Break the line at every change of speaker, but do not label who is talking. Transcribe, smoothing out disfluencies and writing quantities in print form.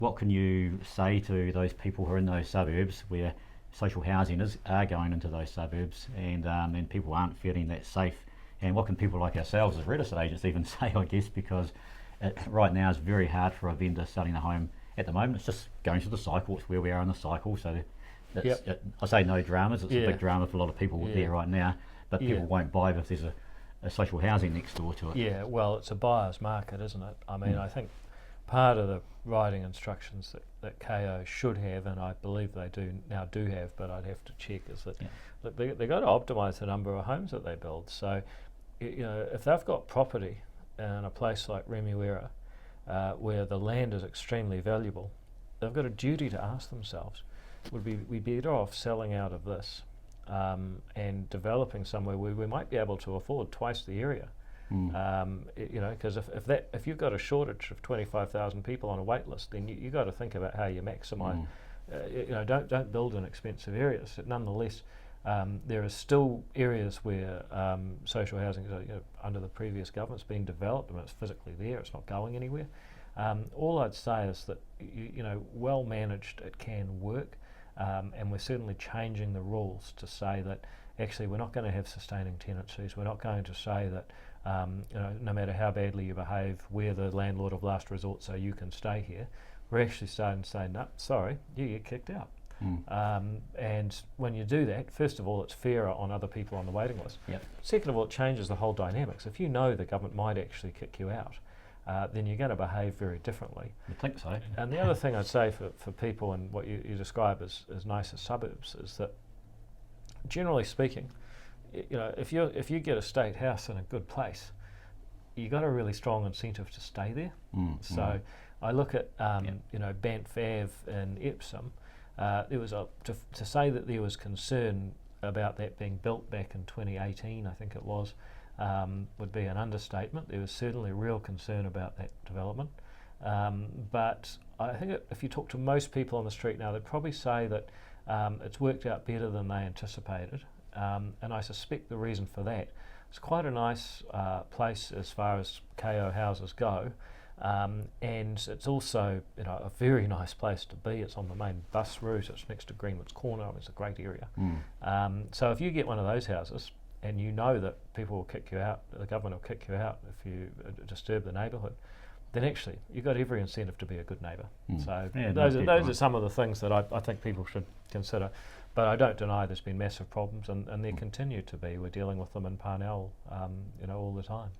what can you say to those people who are in those suburbs where social housing are going into those suburbs, and people aren't feeling that safe? And what can people like ourselves as real estate agents even say, I guess, because right now it's very hard for a vendor selling a home at the moment. It's just going through the cycle. It's where we are in the cycle. So I say no dramas. It's a big drama for a lot of people there right now, but people won't buy if there's a social housing next door to it.
Yeah, well, it's a buyer's market, isn't it? I mean, I think part of the writing instructions that KO should have, and I believe they do have, but I'd have to check, is that look, they've got to optimise the number of homes that they build. So, if they've got property in a place like Remuera, where the land is extremely valuable, they've got a duty to ask themselves, would we be better off selling out of this and developing somewhere where we might be able to afford twice the area? Because if you've got a shortage of 25,000 people on a wait list, then you got to think about how you maximise. Don't build in expensive areas. Nonetheless, there are still areas where social housing, under the previous government's been developed. I mean, it's physically there. It's not going anywhere. All I'd say is that well managed, it can work, and we're certainly changing the rules to say that actually we're not going to have sustaining tenancies. We're not going to say that no matter how badly you behave, we're the landlord of last resort, so you can stay here. We're actually starting to say, no, sorry, you get kicked out. And when you do that, first of all, it's fairer on other people on the waiting list. Second of all, it changes the whole dynamics. If you know the government might actually kick you out, then you're going to behave very differently.
I think so.
And the other thing I'd say for people and what you describe as nicer suburbs is that, generally speaking, if you get a state house in a good place, you got a really strong incentive to stay there. So I look at Banff Ave in Epsom. There was to say that there was concern about that being built back in 2018, I think it was, would be an understatement. There was certainly real concern about that development. But I think if you talk to most people on the street now, they'd probably say that it's worked out better than they anticipated. And I suspect the reason for that, it's quite a nice place as far as KO houses go. And it's also a very nice place to be. It's on the main bus route. It's next to Greenwood's Corner. It's a great area. So if you get one of those houses and you know that people will kick you out, the government will kick you out if you disturb the neighbourhood, then actually you've got every incentive to be a good neighbour. So those are some of the things that I think people should consider. But I don't deny there's been massive problems, and there continue to be. We're dealing with them in Parnell, all the time.